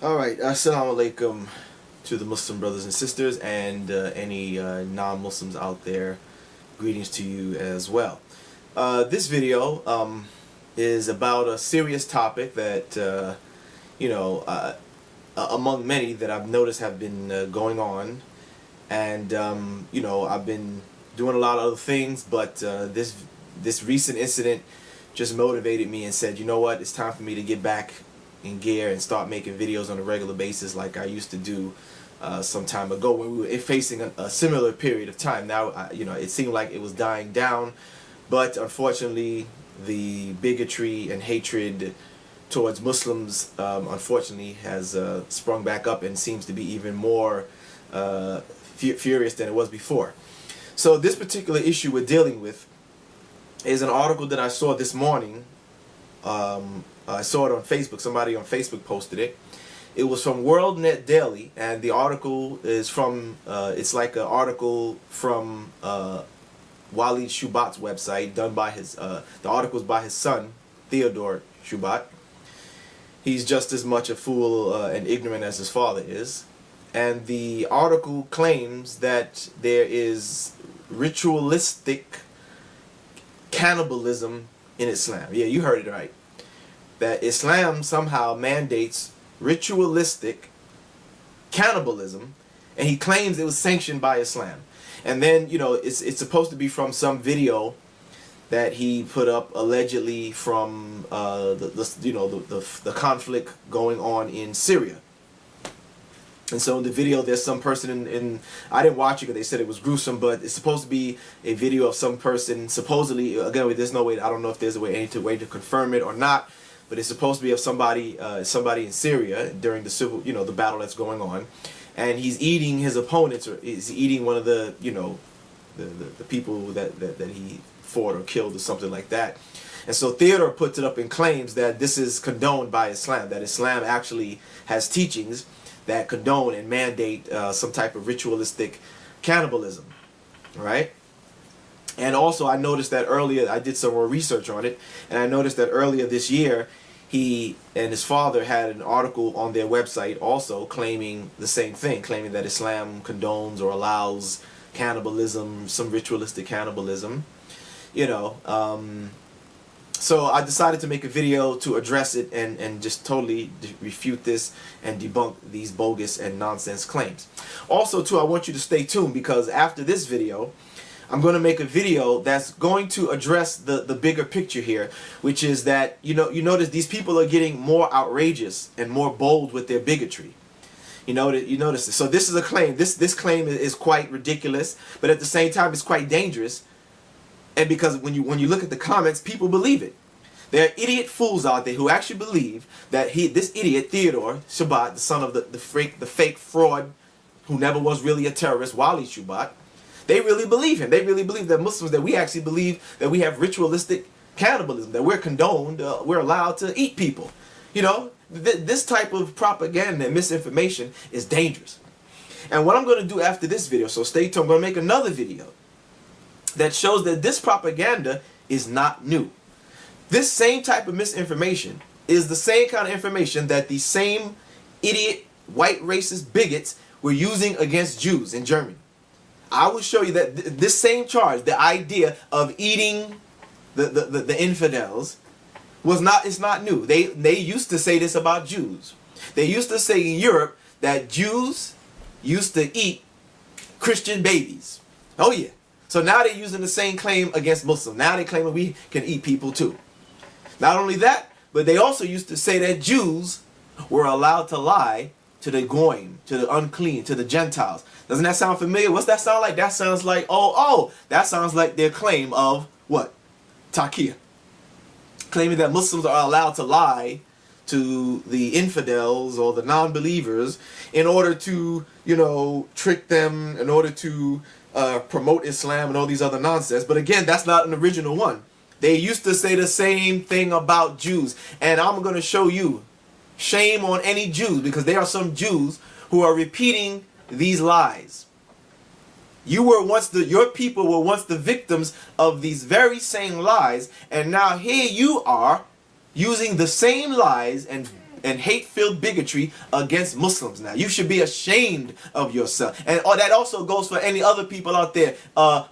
Alright, assalamu alaikum to the Muslim brothers and sisters and any non-Muslims out there. Greetings to you as well. This video is about a serious topic that, among many that I've noticed have been going on. And, I've been doing a lot of other things, but this recent incident just motivated me and said, you know what, it's time for me to get back in gear and start making videos on a regular basis like I used to do some time ago when we were facing a similar period of time. Now, it seemed like it was dying down, but unfortunately the bigotry and hatred towards Muslims unfortunately has sprung back up and seems to be even more furious than it was before. So this particular issue we're dealing with is an article that I saw this morning. I saw it on Facebook. Somebody on Facebook posted it. It was from WorldNet Daily, and the article is from, it's like an article from Walid Shoebat's website, done by his, the article is by his son, Theodore Shoebat. He's just as much a fool and ignorant as his father is. And the article claims that there is ritualistic cannibalism in Islam. Yeah, you heard it right. That Islam somehow mandates ritualistic cannibalism, and he claims it was sanctioned by Islam. And then, it's supposed to be from some video that he put up allegedly from the conflict going on in Syria. And so in the video, there's some person in I didn't watch it because they said it was gruesome, but it's supposed to be a video of some person, supposedly, again, there's no way, I don't know if there's a way to confirm it or not, but it's supposed to be of somebody in Syria during the civil, the battle that's going on, and he's eating his opponents, or he's eating one of the, the people that he fought or killed or something like that. And so Theodore puts it up and claims that this is condoned by Islam, that Islam actually has teachings that condone and mandate some type of ritualistic cannibalism, right? And also I noticed that earlier, I did some more research on it, and I noticed that earlier this year, he and his father had an article on their website also claiming the same thing, claiming that Islam condones or allows cannibalism, some ritualistic cannibalism, So I decided to make a video to address it and just totally refute this and debunk these bogus and nonsense claims. Also, too, I want you to stay tuned, because after this video, I'm going to make a video that's going to address the bigger picture here, which is that, you notice these people are getting more outrageous and more bold with their bigotry. You notice this. So this is a claim. This claim is quite ridiculous, but at the same time, it's quite dangerous. And because when you look at the comments, people believe it. There are idiot fools out there who actually believe that this idiot Theodore Shoebat, the son of the fake fraud, who never was really a terrorist, Walid Shoebat, they really believe him. They really believe that Muslims, that we actually believe that we have ritualistic cannibalism, that we're condoned, we're allowed to eat people. This type of propaganda and misinformation is dangerous. And what I'm going to do after this video, so stay tuned, I'm going to make another video that shows that this propaganda is not new. This same type of misinformation is the same kind of information that the same idiot white racist bigots were using against Jews in Germany. I will show you that this same charge, the idea of eating the infidels, it's not new. They used to say this about Jews. They used to say in Europe that Jews used to eat Christian babies. Oh yeah. So now they're using the same claim against Muslims. Now they claim that we can eat people too. Not only that, but they also used to say that Jews were allowed to lie to the goyim, to the unclean, to the Gentiles. Doesn't that sound familiar? What's that sound like? That sounds like, that sounds like their claim of what? Taqiyya. Claiming that Muslims are allowed to lie to the infidels or the non-believers in order to, trick them, in order to promote Islam and all these other nonsense. But again, that's not an original one. They used to say the same thing about Jews. And I'm going to show you, shame on any Jews, because there are some Jews who are repeating these lies. Your people were once the victims of these very same lies, and now here you are using the same lies and and hate-filled bigotry against Muslims. Now, you should be ashamed of yourself. And that also goes for any other people out there,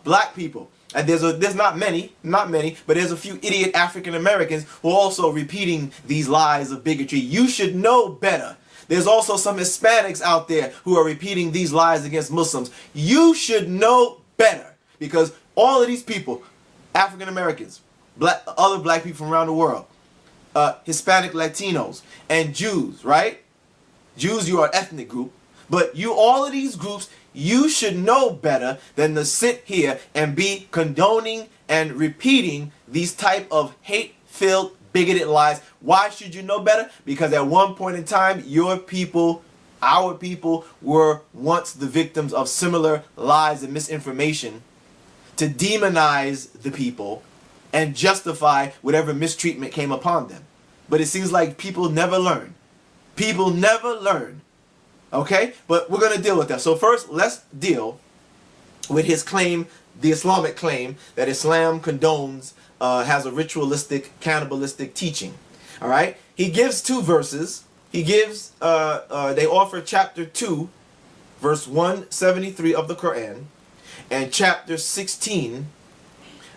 black people. And there's not many, but there's a few idiot African Americans who are also repeating these lies of bigotry. You should know better. There's also some Hispanics out there who are repeating these lies against Muslims. You should know better, because all of these people, African Americans, other black people from around the world, Hispanic Latinos, and Jews, right? Jews, you are an ethnic group, but all of these groups, you should know better than to sit here and be condoning and repeating these type of hate-filled, bigoted lies. Why should you know better? Because at one point in time, your people, our people, were once the victims of similar lies and misinformation to demonize the people and justify whatever mistreatment came upon them. But it seems like people never learn. People never learn. Okay? But we're going to deal with that. So first, let's deal with his claim, the Islamic claim, that Islam condones, has a ritualistic, cannibalistic teaching. All right? He gives two verses. He gives, they offer chapter 2, verse 173 of the Quran, and chapter 16,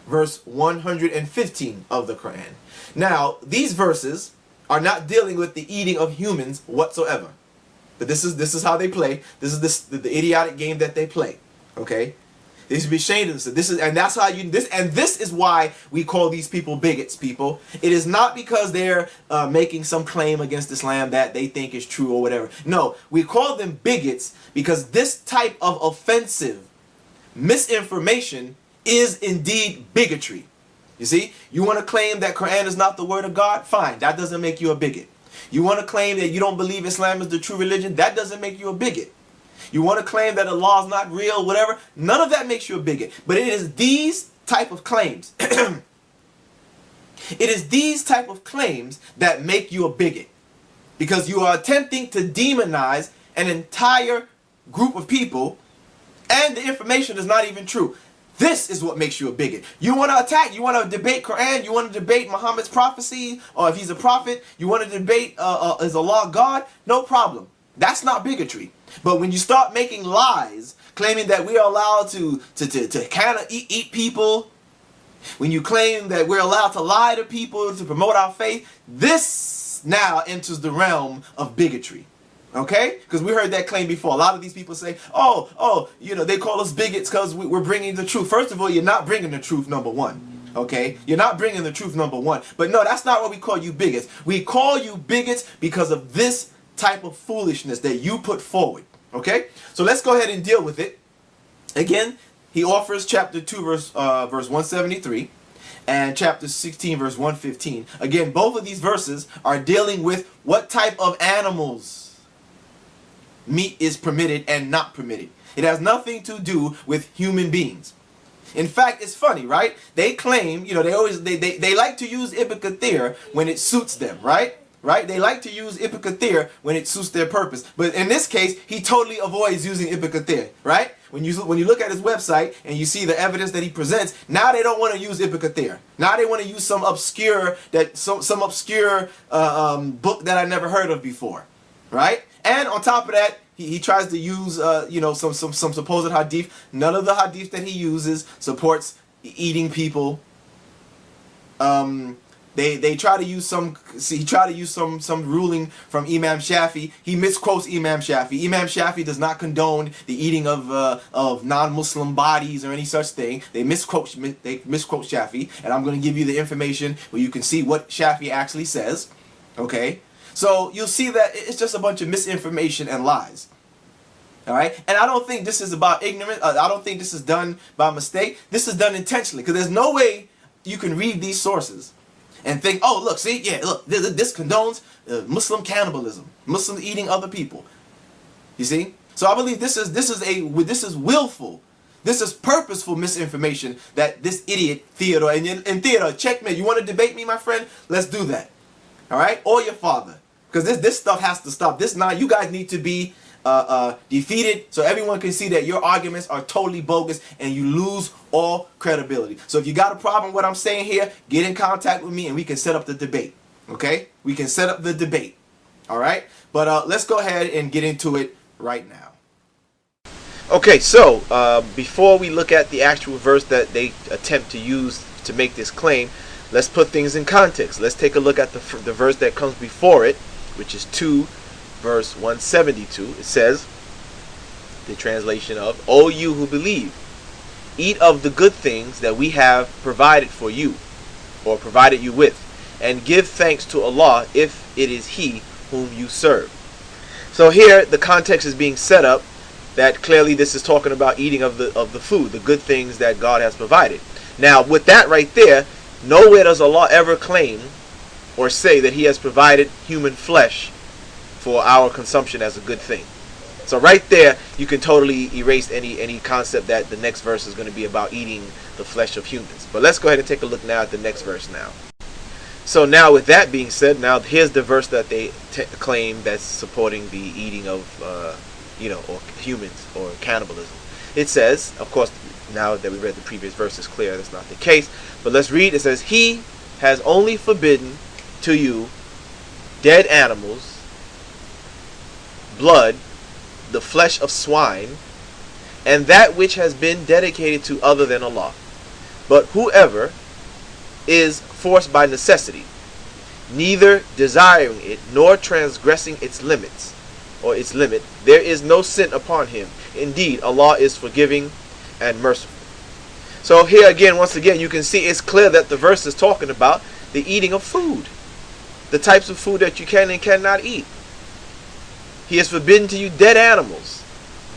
verse 115 of the Quran. Now, these verses are not dealing with the eating of humans whatsoever. But this is how they play. This is the idiotic game that they play. Okay? They should be ashamed of this. That's how this is why we call these people bigots, people. It is not because they're making some claim against Islam that they think is true or whatever. No, we call them bigots because this type of offensive misinformation is indeed bigotry. You see, you want to claim that Quran is not the word of God? Fine, that doesn't make you a bigot. You want to claim that you don't believe Islam is the true religion? That doesn't make you a bigot. You want to claim that Allah is not real, whatever? None of that makes you a bigot. But it is these type of claims. It is these type of claims that make you a bigot. Because you are attempting to demonize an entire group of people, and the information is not even true. This is what makes you a bigot. You want to attack, you want to debate Quran, you want to debate Muhammad's prophecy, or if he's a prophet, you want to debate is Allah God? No problem. That's not bigotry. But when you start making lies, claiming that we are allowed to kind of eat people, when you claim that we're allowed to lie to people to promote our faith, this now enters the realm of bigotry. Okay? Because we heard that claim before. A lot of these people say, oh, you know, they call us bigots because we're bringing the truth. First of all, you're not bringing the truth, number one. Okay? You're not bringing the truth, number one. But no, that's not what we call you bigots. We call you bigots because of this type of foolishness that you put forward. Okay? So let's go ahead and deal with it. Again, he offers chapter 2, verse 173. And chapter 16, verse 115. Again, both of these verses are dealing with what type of animals meat is permitted and not permitted. It has nothing to do with human beings. In fact, it's funny, right? They claim, you know, they like to use Ibn Kathir when it suits them, right? Right? They like to use Ibn Kathir when it suits their purpose. But in this case, he totally avoids using Ibn Kathir, right? When you look at his website and you see the evidence that he presents, now they don't want to use Ibn Kathir. Now they want to use some obscure book that I never heard of before, right? And on top of that, he tries to use you know, some supposed hadith. None of the hadith that he uses supports eating people. They try to use some ruling from Imam Shafi. He misquotes Imam Shafi. Imam Shafi does not condone the eating of non-Muslim bodies or any such thing. They misquote Shafi, and I'm going to give you the information where you can see what Shafi actually says. Okay? So you'll see that it's just a bunch of misinformation and lies. All right? And I don't think this is about ignorance. I don't think this is done by mistake. This is done intentionally, because there's no way you can read these sources and think, oh, look, see, yeah, look, this condones Muslim cannibalism, Muslims eating other people. You see? So I believe this is willful. This is purposeful misinformation that this idiot Theodore, and Theodore, checkmate. You want to debate me, my friend? Let's do that. All right? Or your father. Because this stuff has to stop. You guys need to be defeated so everyone can see that your arguments are totally bogus and you lose all credibility. So if you got a problem with what I'm saying here, get in contact with me and we can set up the debate. Okay? We can set up the debate. All right, but let's go ahead and get into it right now. Okay, so before we look at the actual verse that they attempt to use to make this claim, let's put things in context. Let's take a look at the verse that comes before it, which is 2 verse 172. It says, the translation of, "O you who believe, eat of the good things that we have provided for you, or provided you with, and give thanks to Allah if it is He whom you serve." So here the context is being set up that clearly this is talking about eating of the food, the good things that God has provided. Now with that right there, nowhere does Allah ever claim or say that He has provided human flesh for our consumption as a good thing. So right there you can totally erase any concept that the next verse is going to be about eating the flesh of humans. But let's go ahead and take a look now at the next verse now. So now with that being said, now here's the verse that they claim that's supporting the eating of or humans, or cannibalism. It says, of course, now that we read the previous verse, it's clear that's not the case, but let's read. It says, "He has only forbidden to you dead animals, blood, the flesh of swine, and that which has been dedicated to other than Allah. But whoever is forced by necessity, neither desiring it nor transgressing its limits, or its limit, there is no sin upon him. Indeed, Allah is forgiving and merciful." So here again, once again, you can see it's clear that the verse is talking about the eating of food, the types of food that you can and cannot eat. He has forbidden to you dead animals,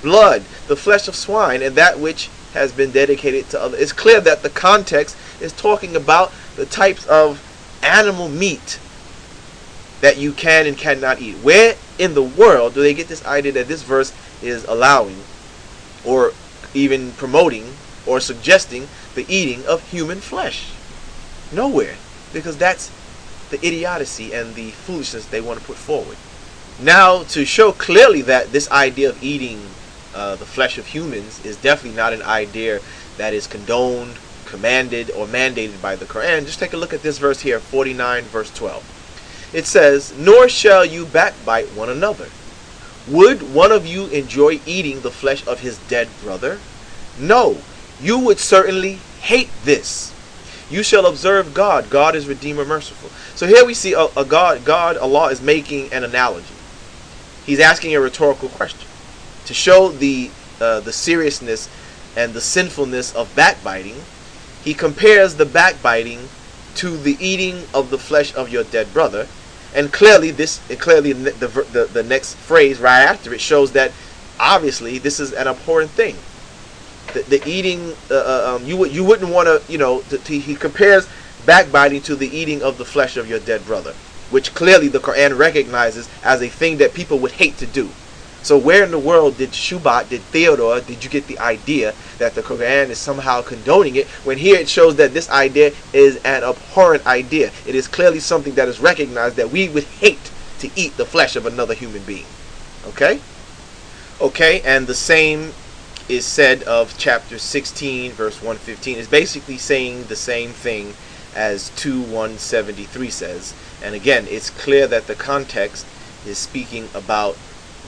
blood, the flesh of swine, and that which has been dedicated to others. It's clear that the context is talking about the types of animal meat that you can and cannot eat. Where in the world do they get this idea that this verse is allowing or even promoting or suggesting the eating of human flesh? Nowhere. Because that's the idiocy and the foolishness they want to put forward. Now, to show clearly that this idea of eating the flesh of humans is definitely not an idea that is condoned, commanded, or mandated by the Quran, just take a look at this verse here, 49 verse 12. It says, "Nor shall you backbite one another. Would one of you enjoy eating the flesh of his dead brother? No, you would certainly hate this. You shall observe God. God is Redeemer, merciful." So here we see Allah is making an analogy. He's asking a rhetorical question to show the seriousness and the sinfulness of backbiting. He compares the backbiting to the eating of the flesh of your dead brother, and clearly the next phrase right after it shows that obviously this is an abhorrent thing. The eating, you wouldn't want to. He compares backbiting to the eating of the flesh of your dead brother, which clearly the Quran recognizes as a thing that people would hate to do. So where in the world did Theodore, did you get the idea that the Quran is somehow condoning it, when here it shows that this idea is an abhorrent idea? It is clearly something that is recognized that we would hate to eat the flesh of another human being. Okay? Okay, and the same is said of chapter 16, verse 115. It's basically saying the same thing as 2:173 says. And again, it's clear that the context is speaking about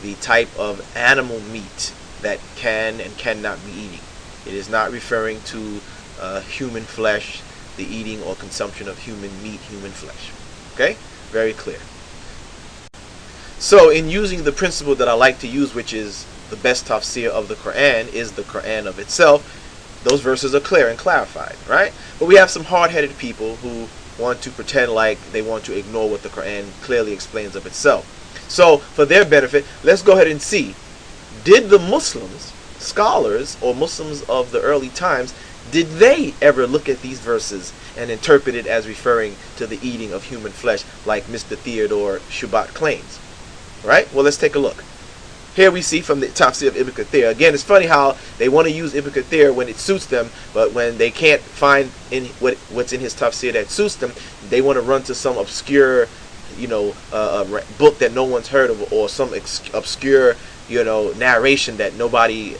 the type of animal meat that can and cannot be eating. It is not referring to human flesh, the eating or consumption of human meat, human flesh. Okay? Very clear. So in using the principle that I like to use, which is the best tafsir of the Quran is the Quran of itself, those verses are clear and clarified, right? But we have some hard-headed people who want to pretend like they want to ignore what the Quran clearly explains of itself. So for their benefit, let's go ahead and see, did the Muslims, scholars or Muslims of the early times, did they ever look at these verses and interpret it as referring to the eating of human flesh like Mr. Theodore Shoebat claims? Right? Well, let's take a look. Here we see from the tafsir of Ibn Kathir. Again, it's funny how they want to use Ibn Kathir when it suits them, but when they can't find in what's in his tafsir that suits them, they want to run to some obscure, book that no one's heard of, or some obscure, narration that nobody,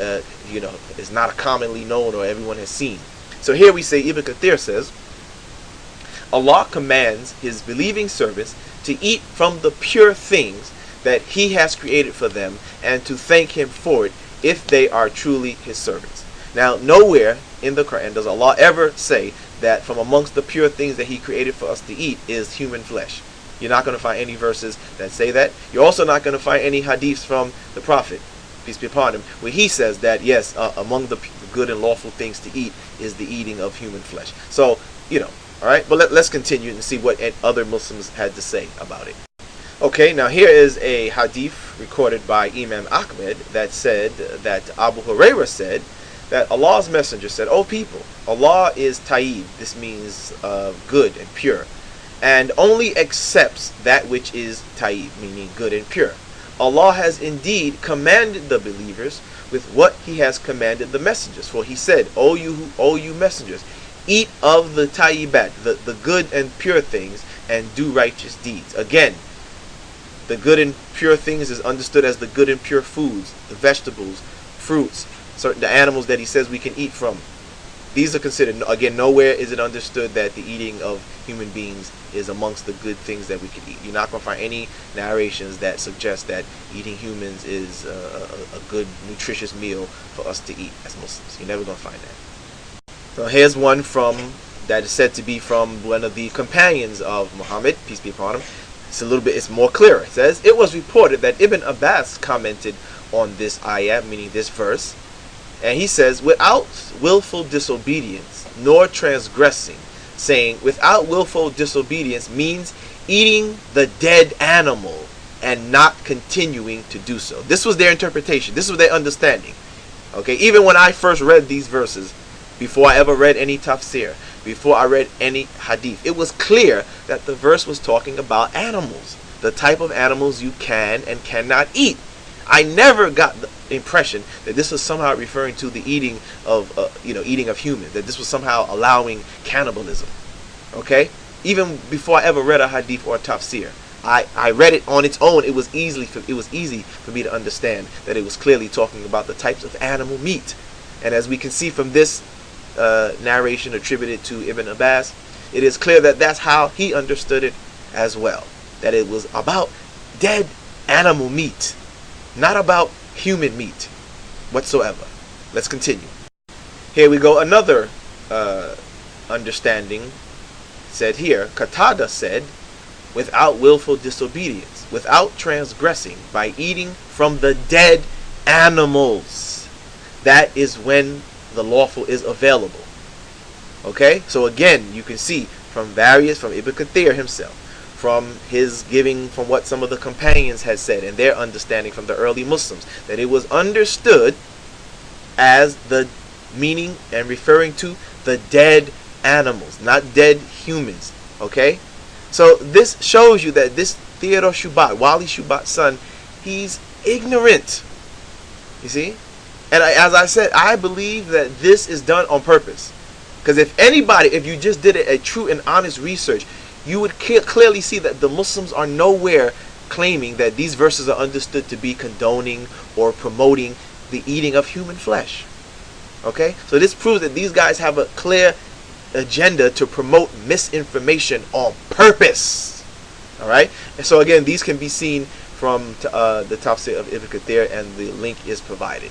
is not commonly known or everyone has seen. So here we say, Ibn Kathir says, Allah commands his believing servants to eat from the pure things that he has created for them, and to thank him for it if they are truly his servants. Now, nowhere in the Quran does Allah ever say that from amongst the pure things that he created for us to eat is human flesh. You're not going to find any verses that say that. You're also not going to find any hadiths from the Prophet, peace be upon him, where he says that, yes, among the good and lawful things to eat is the eating of human flesh. So, all right, but let's continue and see what other Muslims had to say about it. Okay, now here is a hadith recorded by Imam Ahmed that said that Abu Hurairah said that Allah's messenger said, "O people, Allah is tayyib," this means good and pure, and only accepts that which is tayyib, meaning good and pure. Allah has indeed commanded the believers with what he has commanded the messengers. For he said, O you messengers, eat of the tayyibat, the good and pure things, and do righteous deeds. Again, the good and pure things is understood as the good and pure foods, the vegetables, fruits, the animals that he says we can eat from. These are considered, again, nowhere is it understood that the eating of human beings is amongst the good things that we can eat. You're not going to find any narrations that suggest that eating humans is a good, nutritious meal for us to eat as Muslims. You're never going to find that. So here's one that is said to be from one of the companions of Muhammad, peace be upon him. It's more clear. It says, it was reported that Ibn Abbas commented on this ayah, meaning this verse, and he says, without willful disobedience nor transgressing, saying without willful disobedience means eating the dead animal and not continuing to do so. This was their interpretation. This was their understanding. Okay, even when I first read these verses, before I ever read any tafsir, before I read any hadith, it was clear that the verse was talking about animals, the type of animals you can and cannot eat. I never got the impression that this was somehow referring to the eating of humans, that this was somehow allowing cannibalism. Okay, even before I ever read a hadith or a tafsir, I read it on its own. It was easy for me to understand that it was clearly talking about the types of animal meat. And as we can see from this narration attributed to Ibn Abbas, it is clear that that's how he understood it as well, that it was about dead animal meat, not about human meat whatsoever. Let's continue. Here we go. Another understanding said here, Qatada said, without willful disobedience, without transgressing, by eating from the dead animals. That is when the lawful is available. Okay, so again, you can see from Ibn Kathir himself, from his giving, from what some of the companions had said and their understanding from the early Muslims, that it was understood as the meaning and referring to the dead animals, not dead humans. Okay, so this shows you that this Theodore Shoebat, Walid Shoebat's son, he's ignorant. You see, and as I said, I believe that this is done on purpose. Because if you just did a true and honest research, you would clearly see that the Muslims are nowhere claiming that these verses are understood to be condoning or promoting the eating of human flesh. Okay? So this proves that these guys have a clear agenda to promote misinformation on purpose. Alright? And so again, these can be seen from the tafsir of Ibn Kathir, and the link is provided.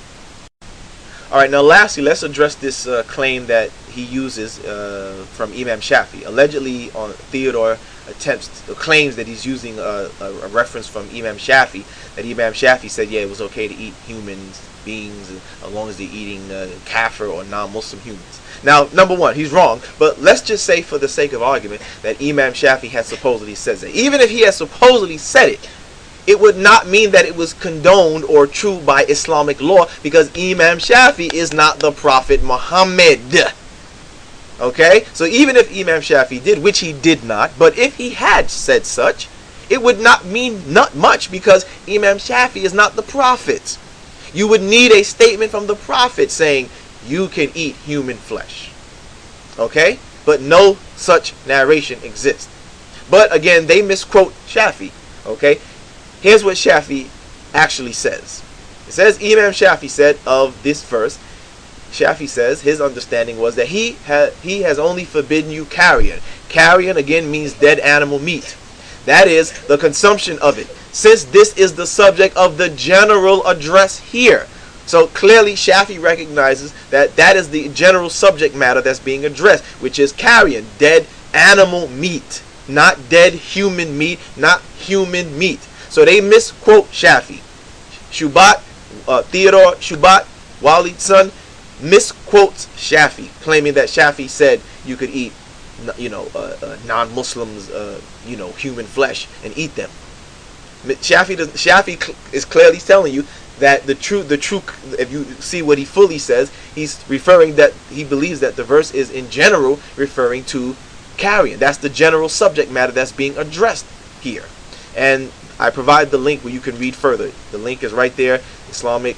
Alright, now lastly, let's address this claim that he uses from Imam Shafi. Allegedly, Theodore claims that he's using a reference from Imam Shafi, that Imam Shafi said, yeah, it was okay to eat human beings as long as they're eating kafir or non-Muslim humans. Now, number one, he's wrong, but let's just say for the sake of argument that Imam Shafi has supposedly said that. Even if he has supposedly said it, it would not mean that it was condoned or true by Islamic law, because Imam Shafi is not the Prophet Muhammad. Okay? So even if Imam Shafi did, which he did not, but if he had said such, it would not mean not much, because Imam Shafi is not the Prophet. You would need a statement from the Prophet saying, you can eat human flesh. Okay? But no such narration exists. But again, they misquote Shafi. Okay? Here's what Shafi actually says. It says, Imam Shafi said of this verse, Shafi says his understanding was that he has only forbidden you carrion. Carrion again means dead animal meat. That is the consumption of it, since this is the subject of the general address here. So clearly Shafi recognizes that that is the general subject matter that's being addressed, which is carrion, dead animal meat, not dead human meat, not human meat. So they misquote Shafi. Shoebat, Theodore Shoebat, Walid's son, misquotes Shafi, claiming that Shafi said you could eat, non-Muslims, human flesh and eat them. Shafi is clearly telling you that the true, if you see what he fully says, he's referring that he believes that the verse is in general referring to carrion. That's the general subject matter that's being addressed here. And I provide the link where you can read further. The link is right there. Islamic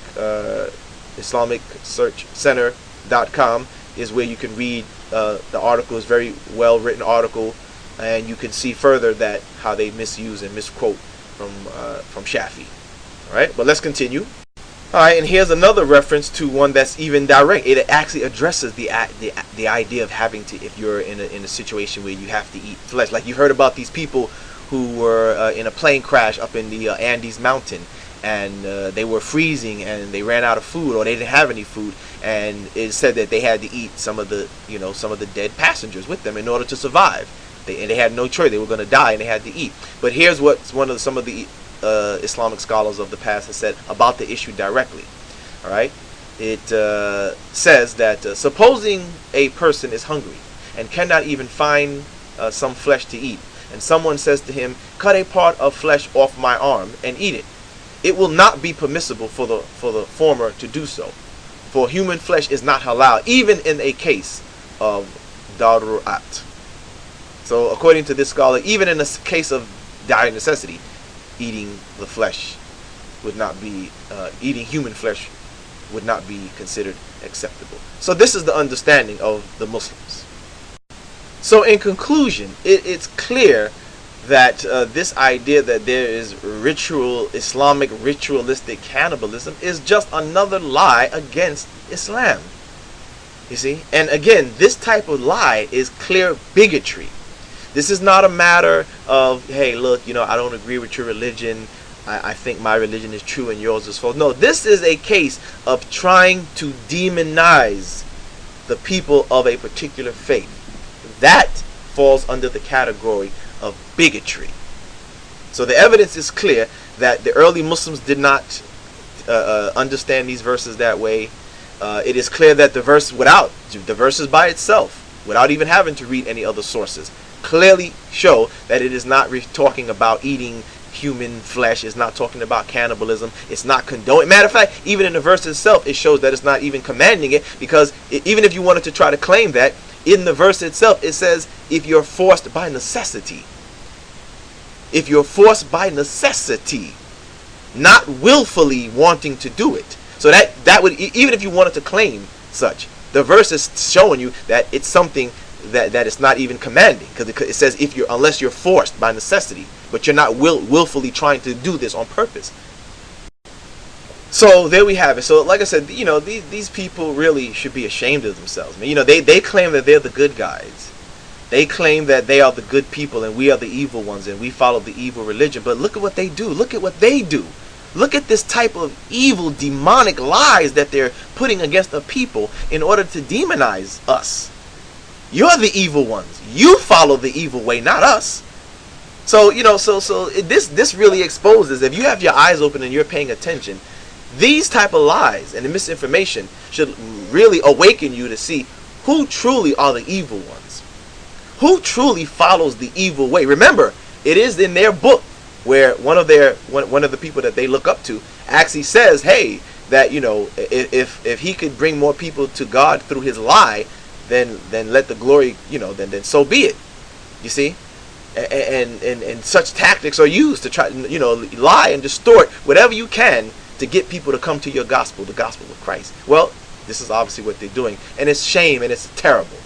Search Center.com is where you can read the article. Is very well written article, and you can see further that how they misuse and misquote from Shafi. All right, but let's continue. All right, and here's another reference to one that's even direct. It actually addresses the idea of having to, if you're in a situation where you have to eat flesh, like you heard about these people who were in a plane crash up in the Andes mountain, and they were freezing and they ran out of food, or they didn't have any food, and it said that they had to eat some of the dead passengers with them in order to survive. They had no choice; they were going to die, and they had to eat. But here's what some of the Islamic scholars of the past have said about the issue directly. All right, it says that supposing a person is hungry and cannot even find some flesh to eat, and someone says to him, "Cut a part of flesh off my arm and eat it," it will not be permissible for the former to do so, for human flesh is not halal, even in a case of darurat. So according to this scholar, even in a case of dire necessity, eating the flesh would not be eating human flesh would not be considered acceptable. So this is the understanding of the Muslims. So in conclusion, it's clear that this idea that there is Islamic ritualistic cannibalism is just another lie against Islam. You see? And again, this type of lie is clear bigotry. This is not a matter of, hey, look, I don't agree with your religion. I think my religion is true and yours is false. No, this is a case of trying to demonize the people of a particular faith. That falls under the category of bigotry. So the evidence is clear that the early Muslims did not understand these verses that way. It is clear that the verses by itself, without even having to read any other sources, clearly show that it is not talking about eating human flesh. It's not talking about cannibalism. It's not condoning. Matter of fact, even in the verse itself, it shows that it's not even commanding it, because even if you wanted to try to claim that, in the verse itself, it says, if you're forced by necessity. If you're forced by necessity, not willfully wanting to do it. So that would, even if you wanted to claim such, the verse is showing you that it's something that it's not even commanding, because it says unless you're forced by necessity, but you're not willfully trying to do this on purpose. So there we have it. So like I said, these people really should be ashamed of themselves. They claim that they're the good guys. They claim that they are the good people and we are the evil ones and we follow the evil religion. But look at what they do. Look at what they do. Look at this type of evil, demonic lies that they're putting against the people in order to demonize us. You're the evil ones. You follow the evil way, not us. So this really exposes, if you have your eyes open and you're paying attention, these type of lies and the misinformation should really awaken you to see who truly are the evil ones. Who truly follows the evil way. Remember, it is in their book where one of the people that they look up to actually says, hey, that if he could bring more people to God through his lie, then let the glory, then so be it. You see? And such tactics are used to try, lie and distort whatever you can to get people to come to your gospel, the gospel of Christ. Well, this is obviously what they're doing, and it's shame and it's terrible.